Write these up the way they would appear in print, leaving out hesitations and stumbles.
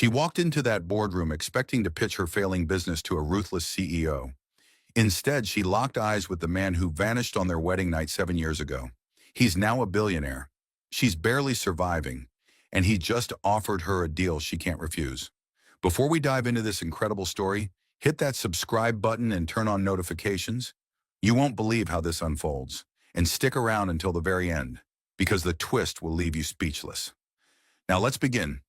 She walked into that boardroom expecting to pitch her failing business to a ruthless CEO. Instead, she locked eyes with the man who vanished on their wedding night 7 years ago. He's now a billionaire. She's barely surviving, and he just offered her a deal she can't refuse. Before we dive into this incredible story, hit that subscribe button and turn on notifications. You won't believe how this unfolds. And stick around until the very end, because the twist will leave you speechless. Now let's begin.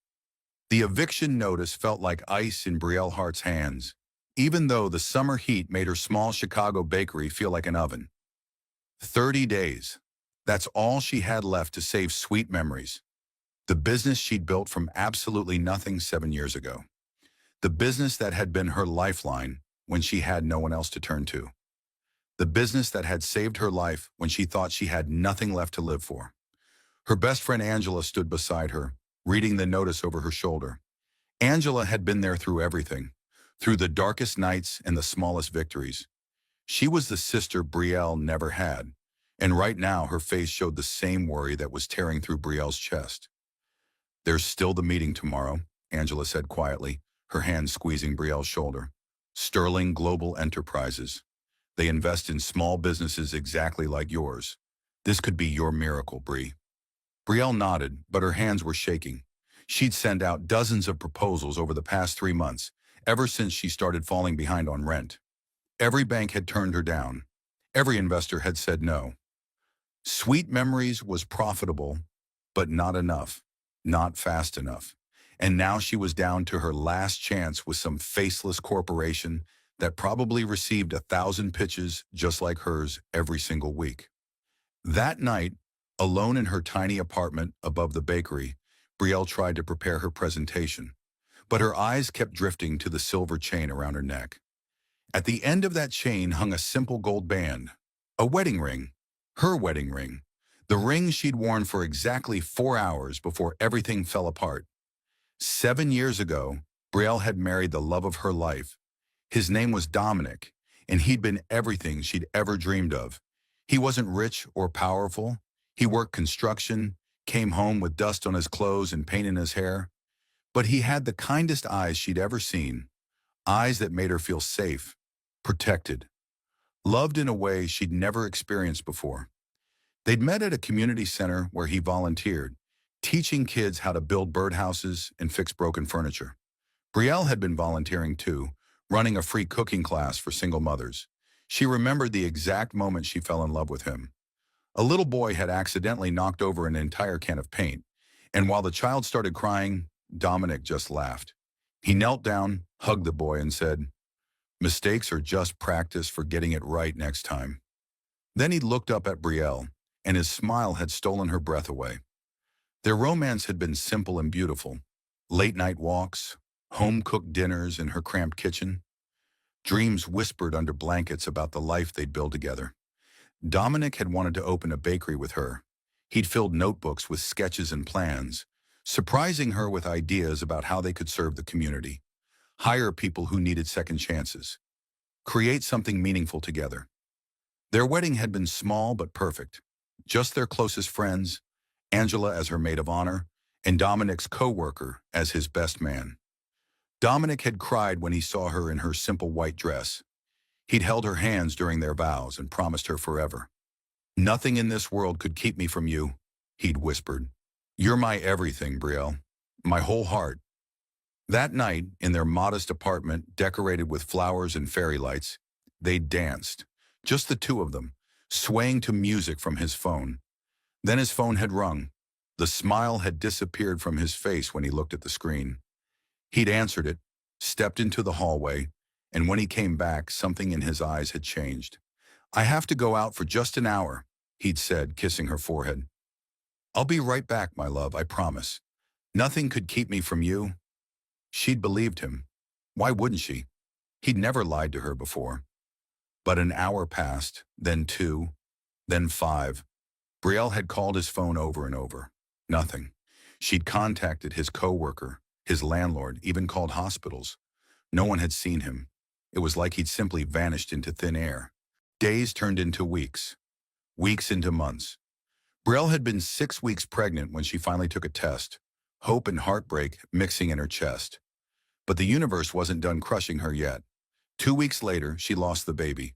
The eviction notice felt like ice in Brielle Hart's hands, even though the summer heat made her small Chicago bakery feel like an oven. 30 days. That's all she had left to save sweet memories. The business she'd built from absolutely nothing 7 years ago. The business that had been her lifeline when she had no one else to turn to. The business that had saved her life when she thought she had nothing left to live for. Her best friend Angela stood beside her, reading the notice over her shoulder. Angela had been there through everything, through the darkest nights and the smallest victories. She was the sister Brielle never had, and right now her face showed the same worry that was tearing through Brielle's chest. "There's still the meeting tomorrow," Angela said quietly, her hand squeezing Brielle's shoulder. "Sterling Global Enterprises. They invest in small businesses exactly like yours. This could be your miracle, Brie." Brielle nodded, but her hands were shaking. She'd sent out dozens of proposals over the past 3 months, ever since she started falling behind on rent. Every bank had turned her down. Every investor had said no. Sweet Memories was profitable, but not enough, not fast enough. And now she was down to her last chance with some faceless corporation that probably received 1,000 pitches just like hers every single week. That night, alone in her tiny apartment above the bakery, Brielle tried to prepare her presentation, but her eyes kept drifting to the silver chain around her neck. At the end of that chain hung a simple gold band, a wedding ring, her wedding ring, the ring she'd worn for exactly 4 hours before everything fell apart. 7 years ago, Brielle had married the love of her life. His name was Dominic, and he'd been everything she'd ever dreamed of. He wasn't rich or powerful. He worked construction, came home with dust on his clothes and paint in his hair. But he had the kindest eyes she'd ever seen, eyes that made her feel safe, protected, loved in a way she'd never experienced before. They'd met at a community center where he volunteered, teaching kids how to build birdhouses and fix broken furniture. Brielle had been volunteering too, running a free cooking class for single mothers. She remembered the exact moment she fell in love with him. A little boy had accidentally knocked over an entire can of paint, and while the child started crying, Dominic just laughed. He knelt down, hugged the boy, and said, "Mistakes are just practice for getting it right next time." Then he looked up at Brielle, and his smile had stolen her breath away. Their romance had been simple and beautiful. Late-night walks, home-cooked dinners in her cramped kitchen, dreams whispered under blankets about the life they'd build together. Dominic had wanted to open a bakery with her. He'd filled notebooks with sketches and plans, surprising her with ideas about how they could serve the community, hire people who needed second chances, create something meaningful together. Their wedding had been small but perfect. Just their closest friends, Angela as her maid of honor, and Dominic's co-worker as his best man. Dominic had cried when he saw her in her simple white dress. He'd held her hands during their vows and promised her forever. "Nothing in this world could keep me from you," he'd whispered. "You're my everything, Brielle, my whole heart." That night, in their modest apartment decorated with flowers and fairy lights, they danced, just the two of them, swaying to music from his phone. Then his phone had rung. The smile had disappeared from his face when he looked at the screen. He'd answered it, stepped into the hallway, and when he came back, something in his eyes had changed. "I have to go out for just an hour," he'd said, kissing her forehead. "I'll be right back, my love, I promise. Nothing could keep me from you." She'd believed him. Why wouldn't she? He'd never lied to her before. But an hour passed, then 2, then 5. Brielle had called his phone over and over. Nothing. She'd contacted his co-worker, his landlord, even called hospitals. No one had seen him. It was like he'd simply vanished into thin air. Days turned into weeks. Weeks into months. Brielle had been 6 weeks pregnant when she finally took a test, hope and heartbreak mixing in her chest. But the universe wasn't done crushing her yet. 2 weeks later, she lost the baby.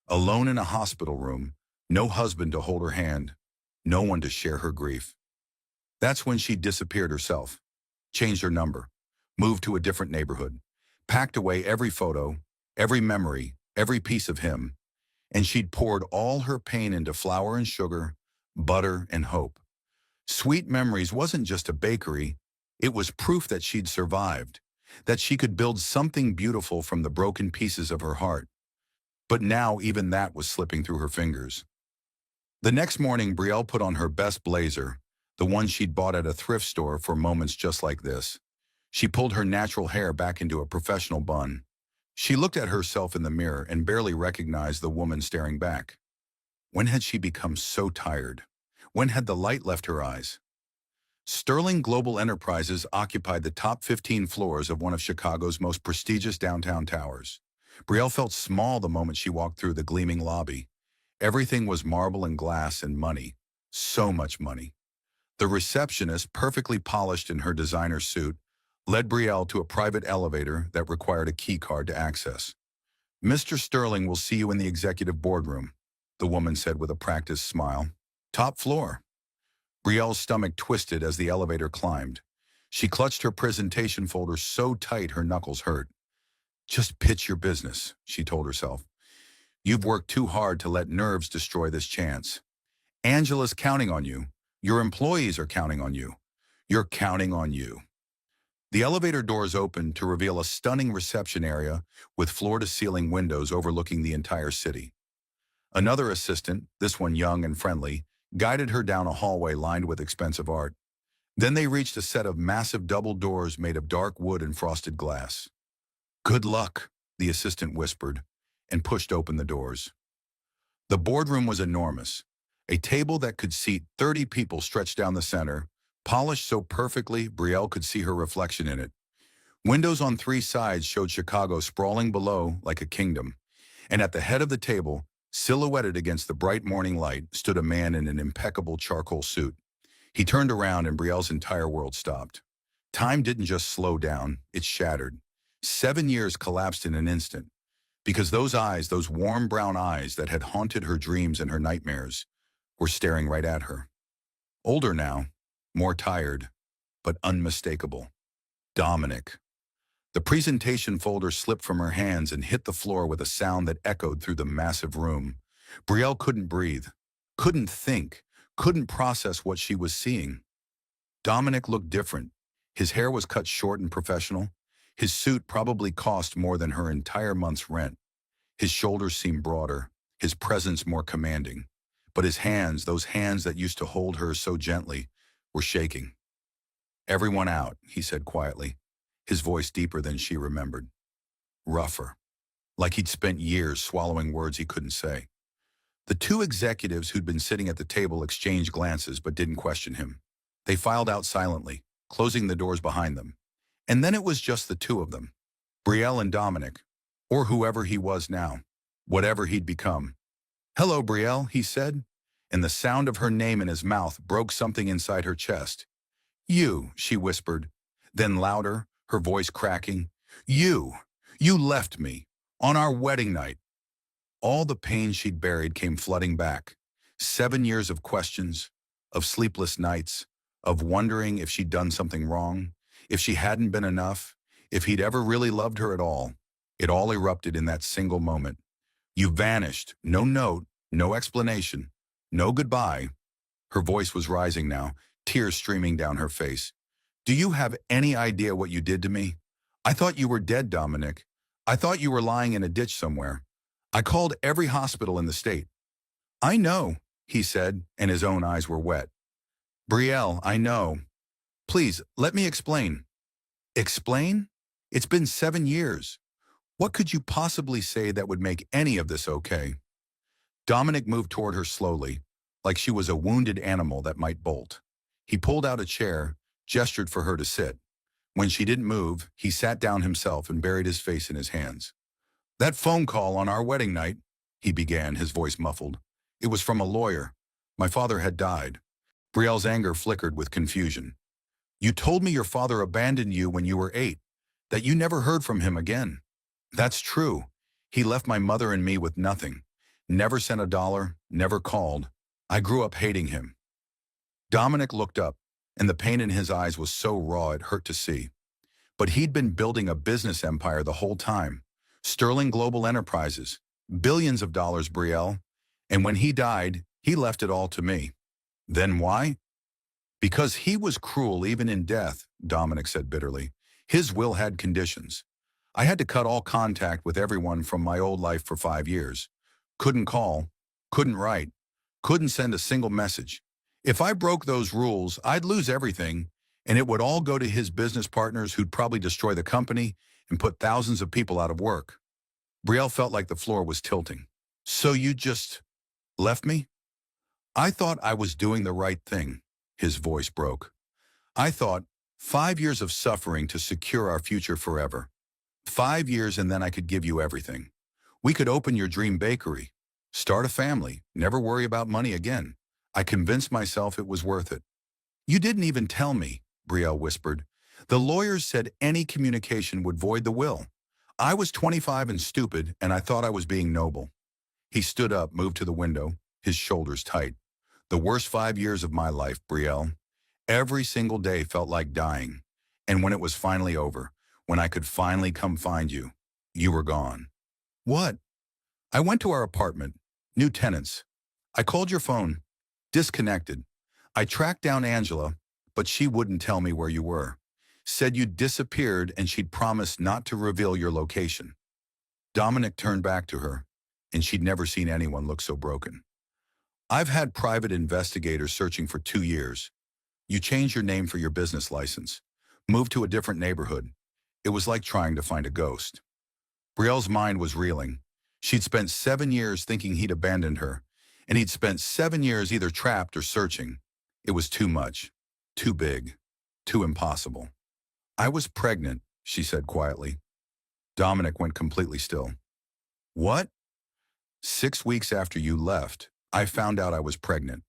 Alone in a hospital room, no husband to hold her hand, no one to share her grief. That's when she disappeared herself, changed her number, moved to a different neighborhood, packed away every photo, every memory, every piece of him, and she'd poured all her pain into flour and sugar, butter and hope. Sweet Memories wasn't just a bakery, it was proof that she'd survived, that she could build something beautiful from the broken pieces of her heart. But now even that was slipping through her fingers. The next morning, Brielle put on her best blazer, the one she'd bought at a thrift store for moments just like this. She pulled her natural hair back into a professional bun. She looked at herself in the mirror and barely recognized the woman staring back. When had she become so tired? When had the light left her eyes? Sterling Global Enterprises occupied the top 15 floors of one of Chicago's most prestigious downtown towers. Brielle felt small the moment she walked through the gleaming lobby. Everything was marble and glass and money. So much money. The receptionist, perfectly polished in her designer suit, led Brielle to a private elevator that required a key card to access. "Mr. Sterling will see you in the executive boardroom," the woman said with a practiced smile. "Top floor." Brielle's stomach twisted as the elevator climbed. She clutched her presentation folder so tight her knuckles hurt. "Just pitch your business," she told herself. "You've worked too hard to let nerves destroy this chance. Angela's counting on you. Your employees are counting on you. You're counting on you." The elevator doors opened to reveal a stunning reception area with floor-to-ceiling windows overlooking the entire city. Another assistant, this one young and friendly, guided her down a hallway lined with expensive art. Then they reached a set of massive double doors made of dark wood and frosted glass. "Good luck," the assistant whispered, and pushed open the doors. The boardroom was enormous. A table that could seat 30 people stretched down the center, polished so perfectly Brielle could see her reflection in it. Windows on 3 sides showed Chicago sprawling below like a kingdom, and at the head of the table, silhouetted against the bright morning light, stood a man in an impeccable charcoal suit. He turned around and Brielle's entire world stopped. Time didn't just slow down, it shattered. 7 years collapsed in an instant, because those eyes, those warm brown eyes that had haunted her dreams and her nightmares, were staring right at her. Older now, more tired, but unmistakable. Dominic. The presentation folder slipped from her hands and hit the floor with a sound that echoed through the massive room. Brielle couldn't breathe, couldn't think, couldn't process what she was seeing. Dominic looked different. His hair was cut short and professional. His suit probably cost more than her entire month's rent. His shoulders seemed broader, his presence more commanding. But his hands, those hands that used to hold her so gently, were shaking. "Everyone out," he said quietly, his voice deeper than she remembered. Rougher, like he'd spent years swallowing words he couldn't say. The 2 executives who'd been sitting at the table exchanged glances but didn't question him. They filed out silently, closing the doors behind them. And then it was just the 2 of them, Brielle and Dominic, or whoever he was now, whatever he'd become. "Hello, Brielle," he said, and the sound of her name in his mouth broke something inside her chest. "You," she whispered, then louder, her voice cracking. You left me, on our wedding night." All the pain she'd buried came flooding back. 7 years of questions, of sleepless nights, of wondering if she'd done something wrong, if she hadn't been enough, if he'd ever really loved her at all. It all erupted in that single moment. "You vanished, no note, no explanation, no goodbye." Her voice was rising now, tears streaming down her face. "Do you have any idea what you did to me? I thought you were dead, Dominic. I thought you were lying in a ditch somewhere. I called every hospital in the state." "I know," he said, and his own eyes were wet. "Brielle, I know. Please, let me explain." "Explain? It's been 7 years. What could you possibly say that would make any of this okay?" Dominic moved toward her slowly, like she was a wounded animal that might bolt. He pulled out a chair, gestured for her to sit. When she didn't move, he sat down himself and buried his face in his hands. "That phone call on our wedding night," he began, his voice muffled. "It was from a lawyer. My father had died." Brielle's anger flickered with confusion. "You told me your father abandoned you when you were 8. that you never heard from him again. That's true. He left my mother and me with nothing. Never sent a dollar, never called. I grew up hating him. Dominic looked up, and the pain in his eyes was so raw it hurt to see. But he'd been building a business empire the whole time. Sterling Global Enterprises. Billions of dollars, Brielle. And when he died, he left it all to me. Then why? Because he was cruel even in death, Dominic said bitterly. His will had conditions. I had to cut all contact with everyone from my old life for 5 years. Couldn't call, couldn't write, couldn't send a single message. If I broke those rules, I'd lose everything, and it would all go to his business partners who'd probably destroy the company and put thousands of people out of work. Brielle felt like the floor was tilting. So you just left me? I thought I was doing the right thing. His voice broke. I thought 5 years of suffering to secure our future forever. 5 years and then I could give you everything. We could open your dream bakery, start a family, never worry about money again. I convinced myself it was worth it. You didn't even tell me, Brielle whispered. The lawyers said any communication would void the will. I was 25 and stupid, and I thought I was being noble. He stood up, moved to the window, his shoulders tight. The worst 5 years of my life, Brielle. Every single day felt like dying. And when it was finally over, when I could finally come find you, you were gone. What? I went to our apartment, new tenants. I called your phone, disconnected. I tracked down Angela, but she wouldn't tell me where you were. Said you'd disappeared and she'd promised not to reveal your location. Dominic turned back to her, and she'd never seen anyone look so broken. I've had private investigators searching for 2 years. You changed your name for your business license, moved to a different neighborhood. It was like trying to find a ghost. Brielle's mind was reeling. She'd spent 7 years thinking he'd abandoned her, and he'd spent 7 years either trapped or searching. It was too much, too big, too impossible. I was pregnant, she said quietly. Dominic went completely still. What? 6 weeks after you left, I found out I was pregnant.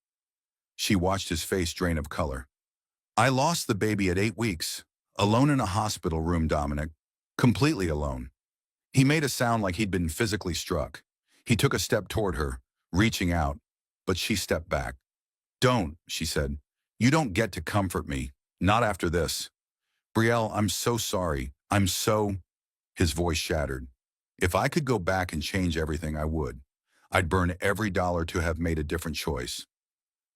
She watched his face drain of color. I lost the baby at 8 weeks, alone in a hospital room, Dominic, completely alone. He made a sound like he'd been physically struck. He took a step toward her, reaching out, but she stepped back. Don't, she said. You don't get to comfort me, not after this. Brielle, I'm so sorry. His voice shattered. If I could go back and change everything, I would. I'd burn every dollar to have made a different choice.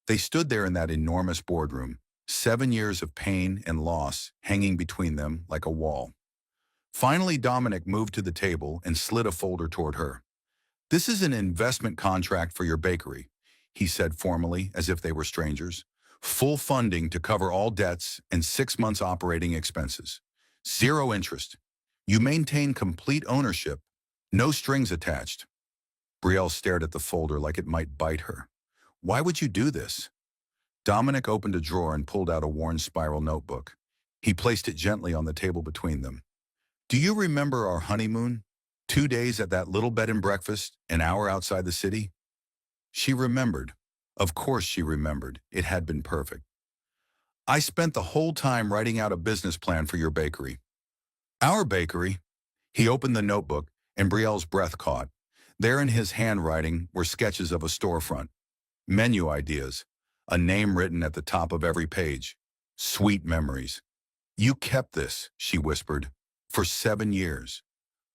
They stood there in that enormous boardroom, 7 years of pain and loss hanging between them like a wall. Finally, Dominic moved to the table and slid a folder toward her. This is an investment contract for your bakery, he said formally, as if they were strangers. Full funding to cover all debts and 6 months operating expenses. 0 interest. You maintain complete ownership. No strings attached. Brielle stared at the folder like it might bite her. Why would you do this? Dominic opened a drawer and pulled out a worn spiral notebook. He placed it gently on the table between them. Do you remember our honeymoon? 2 days at that little bed and breakfast, an hour outside the city? She remembered. Of course she remembered. It had been perfect. I spent the whole time writing out a business plan for your bakery. Our bakery? He opened the notebook, and Brielle's breath caught. There in his handwriting were sketches of a storefront, menu ideas, a name written at the top of every page. Sweet memories. You kept this, she whispered, for 7 years.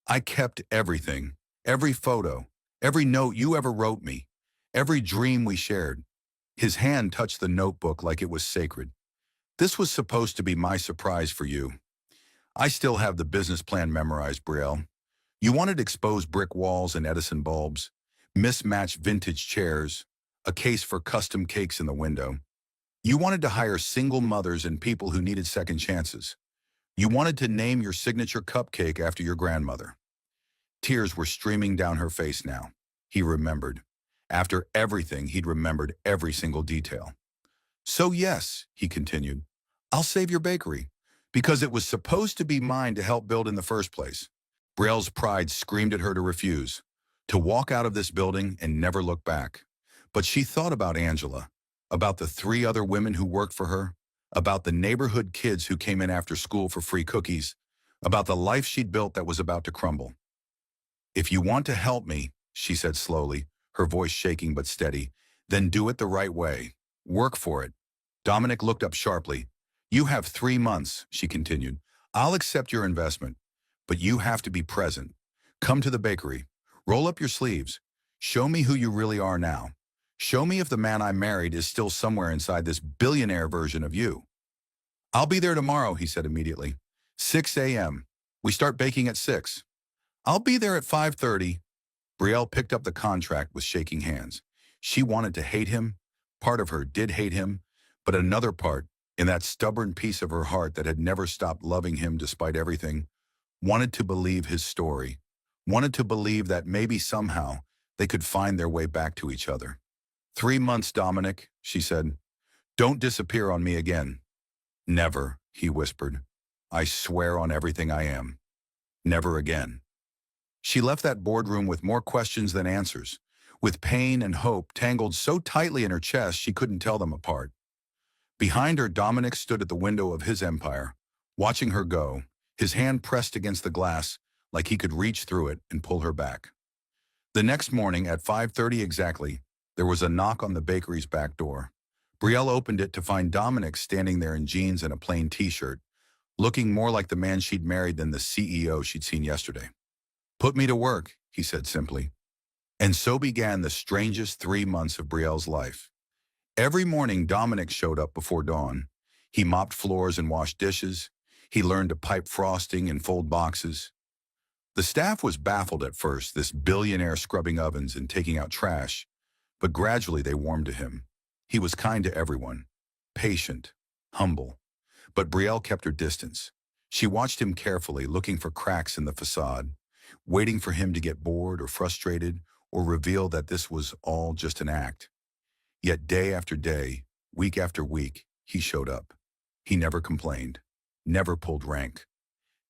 I kept everything, every photo, every note you ever wrote me, every dream we shared. His hand touched the notebook like it was sacred. This was supposed to be my surprise for you. I still have the business plan memorized, Brielle. You wanted exposed brick walls and Edison bulbs, mismatched vintage chairs, a case for custom cakes in the window. You wanted to hire single mothers and people who needed second chances. You wanted to name your signature cupcake after your grandmother. Tears were streaming down her face now. He remembered. After everything, he'd remembered every single detail. So yes, he continued, I'll save your bakery, because it was supposed to be mine to help build in the first place. Brielle's pride screamed at her to refuse, to walk out of this building and never look back. But she thought about Angela, about the 3 other women who worked for her, about the neighborhood kids who came in after school for free cookies, about the life she'd built that was about to crumble. "If you want to help me," she said slowly, her voice shaking but steady, "then do it the right way. Work for it." Dominic looked up sharply. "You have 3 months," she continued. "I'll accept your investment, but you have to be present. Come to the bakery. Roll up your sleeves. Show me who you really are now. Show me if the man I married is still somewhere inside this billionaire version of you." "I'll be there tomorrow," he said immediately. 6 a.m. We start baking at 6. "I'll be there at 5:30. Brielle picked up the contract with shaking hands. She wanted to hate him. Part of her did hate him, but another part, in that stubborn piece of her heart that had never stopped loving him despite everything, wanted to believe his story, wanted to believe that maybe somehow they could find their way back to each other. "3 months, Dominic," she said. "Don't disappear on me again." "Never," he whispered. "I swear on everything I am. Never again." She left that boardroom with more questions than answers, with pain and hope tangled so tightly in her chest she couldn't tell them apart. Behind her, Dominic stood at the window of his empire, watching her go, his hand pressed against the glass like he could reach through it and pull her back. The next morning, at 5:30 exactly, there was a knock on the bakery's back door. Brielle opened it to find Dominic standing there in jeans and a plain t-shirt, looking more like the man she'd married than the CEO she'd seen yesterday. "Put me to work," he said simply. And so began the strangest 3 months of Brielle's life. Every morning, Dominic showed up before dawn. He mopped floors and washed dishes. He learned to pipe frosting and fold boxes. The staff was baffled at first, this billionaire scrubbing ovens and taking out trash, but gradually they warmed to him. He was kind to everyone, patient, humble. But Brielle kept her distance. She watched him carefully, looking for cracks in the facade, waiting for him to get bored or frustrated or reveal that this was all just an act. Yet day after day, week after week, he showed up. He never complained, never pulled rank,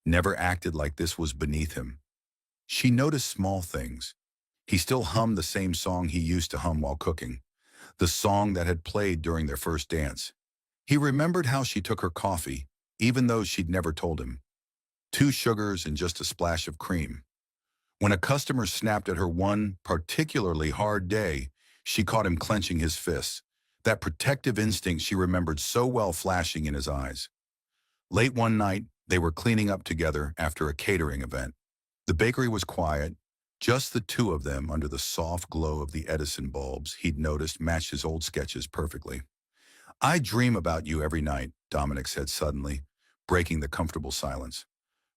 never acted like this was beneath him. She noticed small things. He still hummed the same song he used to hum while cooking, the song that had played during their first dance. He remembered how she took her coffee, even though she'd never told him. 2 sugars and just a splash of cream. When a customer snapped at her one particularly hard day, she caught him clenching his fists, that protective instinct she remembered so well flashing in his eyes. Late one night, they were cleaning up together after a catering event. The bakery was quiet, just the two of them under the soft glow of the Edison bulbs he'd noticed matched his old sketches perfectly. "I dream about you every night," Dominic said suddenly, breaking the comfortable silence.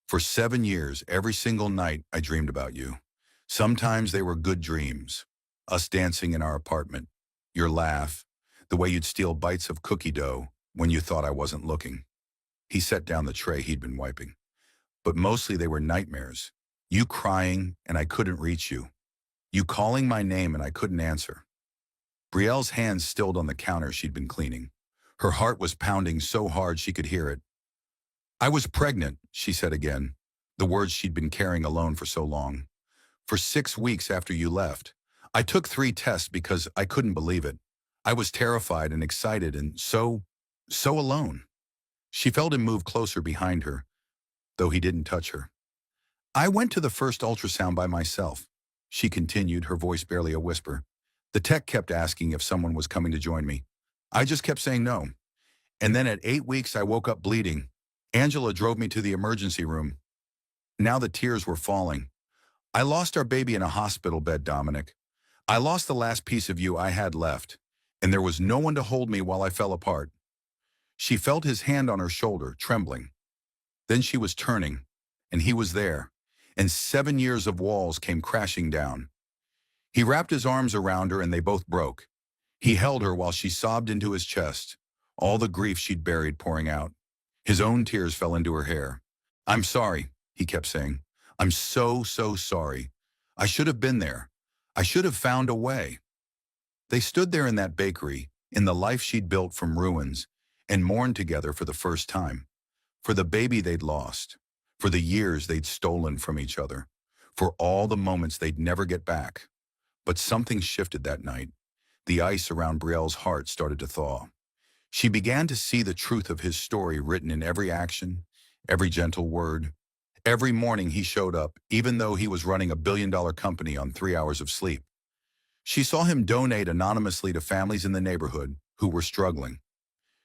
"For 7 years, every single night, I dreamed about you. Sometimes they were good dreams. Us dancing in our apartment, your laugh, the way you'd steal bites of cookie dough when you thought I wasn't looking." He set down the tray he'd been wiping. "But mostly they were nightmares. You crying and I couldn't reach you. You calling my name and I couldn't answer." Brielle's hands stilled on the counter she'd been cleaning. Her heart was pounding so hard she could hear it. "I was pregnant," she said again, the words she'd been carrying alone for so long. "For 6 weeks after you left. I took 3 tests because I couldn't believe it. I was terrified and excited and so alone." She felt him move closer behind her, though he didn't touch her. "I went to the first ultrasound by myself," she continued, her voice barely a whisper. "The tech kept asking if someone was coming to join me. I just kept saying no. And then at 8 weeks, I woke up bleeding. Angela drove me to the emergency room." Now the tears were falling. "I lost our baby in a hospital bed, Dominic. I lost the last piece of you I had left, and there was no one to hold me while I fell apart." She felt his hand on her shoulder, trembling. Then she was turning, and he was there, and 7 years of walls came crashing down. He wrapped his arms around her and they both broke. He held her while she sobbed into his chest, all the grief she'd buried pouring out. His own tears fell into her hair. "I'm sorry," he kept saying. "I'm so sorry. I should have been there. I should have found a way." They stood there in that bakery, in the life she'd built from ruins, and mourned together for the first time. For the baby they'd lost, for the years they'd stolen from each other, for all the moments they'd never get back. But something shifted that night. The ice around Brielle's heart started to thaw. She began to see the truth of his story written in every action, every gentle word, Every morning he showed up, even though he was running a billion-dollar company on 3 hours of sleep. She saw him donate anonymously to families in the neighborhood who were struggling.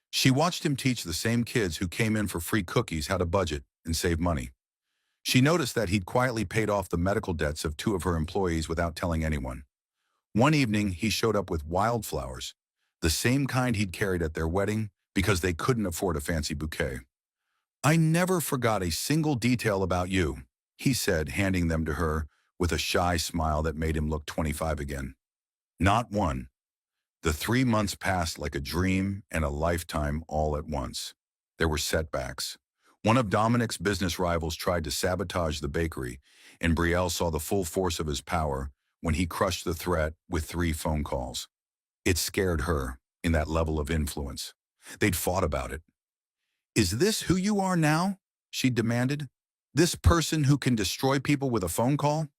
She watched him teach the same kids who came in for free cookies how to budget and save money. She noticed that he'd quietly paid off the medical debts of two of her employees without telling anyone. One evening, he showed up with wildflowers, the same kind he'd carried at their wedding because they couldn't afford a fancy bouquet. "I never forgot a single detail about you," he said, handing them to her with a shy smile that made him look 25 again. "Not one." The 3 months passed like a dream and a lifetime all at once. There were setbacks. One of Dominic's business rivals tried to sabotage the bakery, and Brielle saw the full force of his power when he crushed the threat with 3 phone calls. It scared her, in that level of influence. They'd fought about it. "Is this who you are now?" she demanded. "This person who can destroy people with a phone call?"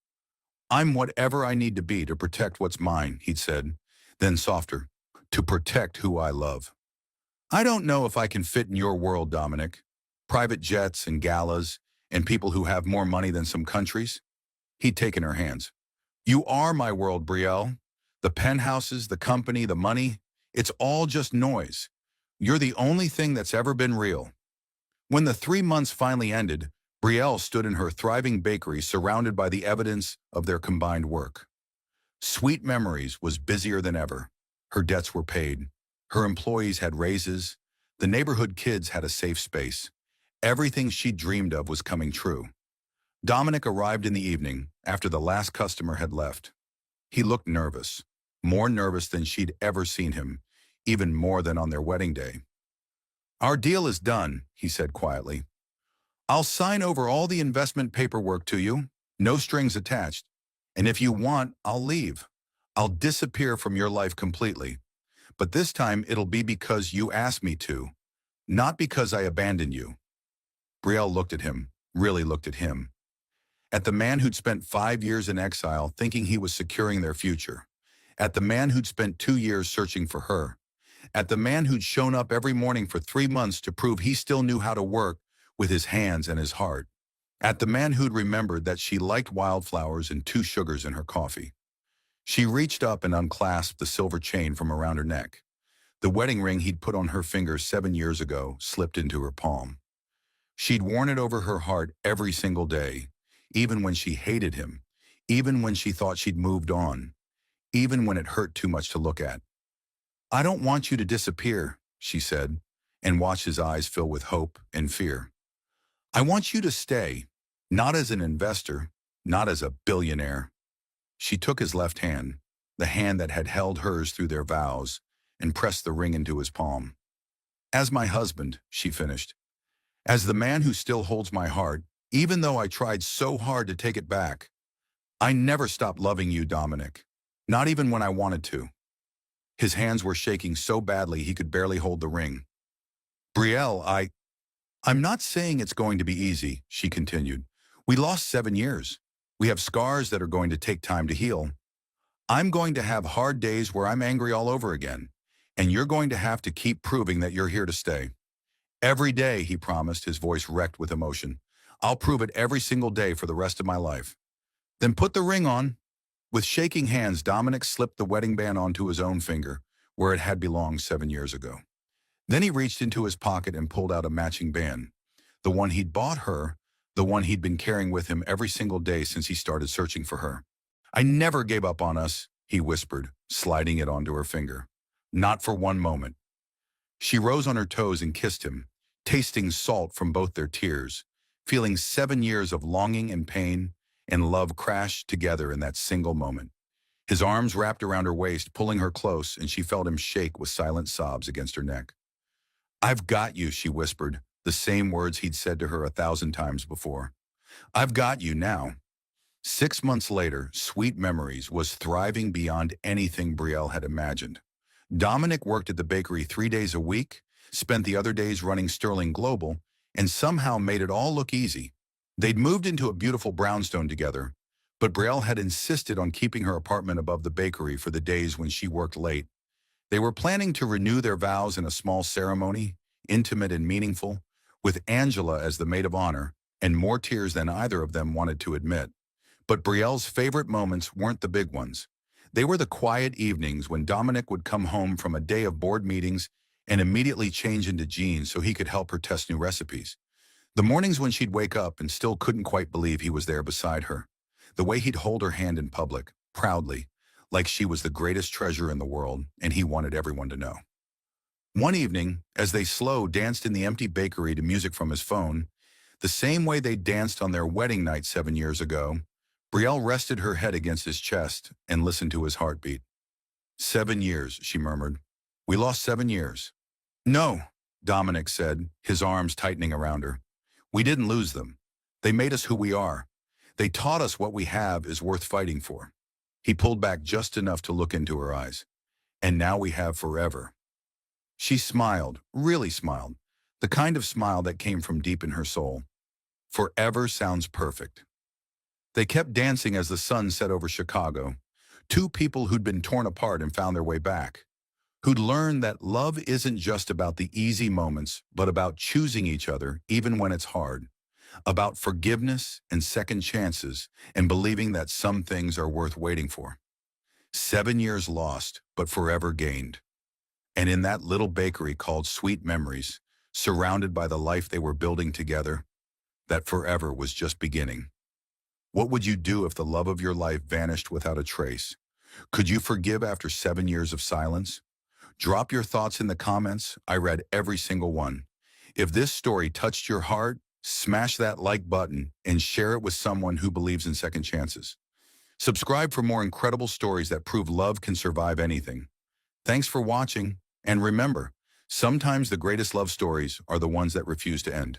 "I'm whatever I need to be to protect what's mine," he'd said. Then softer, "To protect who I love." "I don't know if I can fit in your world, Dominic. Private jets and galas and people who have more money than some countries." He'd taken her hands. "You are my world, Brielle. The penthouses, the company, the money, it's all just noise. You're the only thing that's ever been real." When the 3 months finally ended, Brielle stood in her thriving bakery surrounded by the evidence of their combined work. Sweet Memories was busier than ever. Her debts were paid. Her employees had raises. The neighborhood kids had a safe space. Everything she dreamed of was coming true. Dominic arrived in the evening, after the last customer had left. He looked nervous, more nervous than she'd ever seen him, even more than on their wedding day. "Our deal is done," he said quietly. "I'll sign over all the investment paperwork to you, no strings attached. And if you want, I'll leave. I'll disappear from your life completely. But this time it'll be because you asked me to, not because I abandoned you." Brielle looked at him, really looked at him. At the man who'd spent 5 years in exile thinking he was securing their future. At the man who'd spent 2 years searching for her. At the man who'd shown up every morning for 3 months to prove he still knew how to work with his hands and his heart. At the man who'd remembered that she liked wildflowers and 2 sugars in her coffee. She reached up and unclasped the silver chain from around her neck. The wedding ring he'd put on her finger 7 years ago slipped into her palm. She'd worn it over her heart every single day, even when she hated him, even when she thought she'd moved on, even when it hurt too much to look at. "I don't want you to disappear," she said, and watched his eyes fill with hope and fear. "I want you to stay, not as an investor, not as a billionaire." She took his left hand, the hand that had held hers through their vows, and pressed the ring into his palm. "As my husband," she finished. "As the man who still holds my heart, even though I tried so hard to take it back. I never stopped loving you, Dominic. Not even when I wanted to." His hands were shaking so badly he could barely hold the ring. "Brielle, I'm not saying it's going to be easy," she continued. "We lost 7 years. We have scars that are going to take time to heal. I'm going to have hard days where I'm angry all over again, and you're going to have to keep proving that you're here to stay. Every day," he promised, his voice wrecked with emotion. "I'll prove it every single day for the rest of my life." "Then put the ring on." With shaking hands, Dominic slipped the wedding band onto his own finger, where it had belonged 7 years ago. Then he reached into his pocket and pulled out a matching band, the one he'd bought her, the one he'd been carrying with him every single day since he started searching for her. "I never gave up on us," he whispered, sliding it onto her finger. "Not for one moment." She rose on her toes and kissed him, tasting salt from both their tears, feeling 7 years of longing and pain and love crash together in that single moment. His arms wrapped around her waist, pulling her close, and she felt him shake with silent sobs against her neck. "I've got you," she whispered, the same words he'd said to her 1,000 times before. "I've got you now." 6 months later, Sweet Memories was thriving beyond anything Brielle had imagined. Dominic worked at the bakery 3 days a week, spent the other days running Sterling Global, and somehow made it all look easy. They'd moved into a beautiful brownstone together, but Brielle had insisted on keeping her apartment above the bakery for the days when she worked late. They were planning to renew their vows in a small ceremony, intimate and meaningful, with Angela as the maid of honor and more tears than either of them wanted to admit. But Brielle's favorite moments weren't the big ones. They were the quiet evenings when Dominic would come home from a day of board meetings and immediately change into jeans so he could help her test new recipes. The mornings when she'd wake up and still couldn't quite believe he was there beside her. The way he'd hold her hand in public, proudly, like she was the greatest treasure in the world and he wanted everyone to know. One evening, as they slow danced in the empty bakery to music from his phone, the same way they danced on their wedding night 7 years ago, Brielle rested her head against his chest and listened to his heartbeat. 7 years, she murmured. We lost 7 years. No, Dominic said, his arms tightening around her. We didn't lose them. They made us who we are. They taught us what we have is worth fighting for. He pulled back just enough to look into her eyes. And now we have forever. She smiled, really smiled, the kind of smile that came from deep in her soul. Forever sounds perfect. They kept dancing as the sun set over Chicago. Two people who'd been torn apart and found their way back. Who'd learned that love isn't just about the easy moments, but about choosing each other even when it's hard. About forgiveness and second chances and believing that some things are worth waiting for. 7 years lost, but forever gained. And in that little bakery called Sweet Memories, surrounded by the life they were building together, that forever was just beginning. What would you do if the love of your life vanished without a trace? Could you forgive after 7 years of silence? Drop your thoughts in the comments. I read every single one. If this story touched your heart, smash that like button and share it with someone who believes in second chances. Subscribe for more incredible stories that prove love can survive anything. Thanks for watching, and remember, sometimes the greatest love stories are the ones that refuse to end.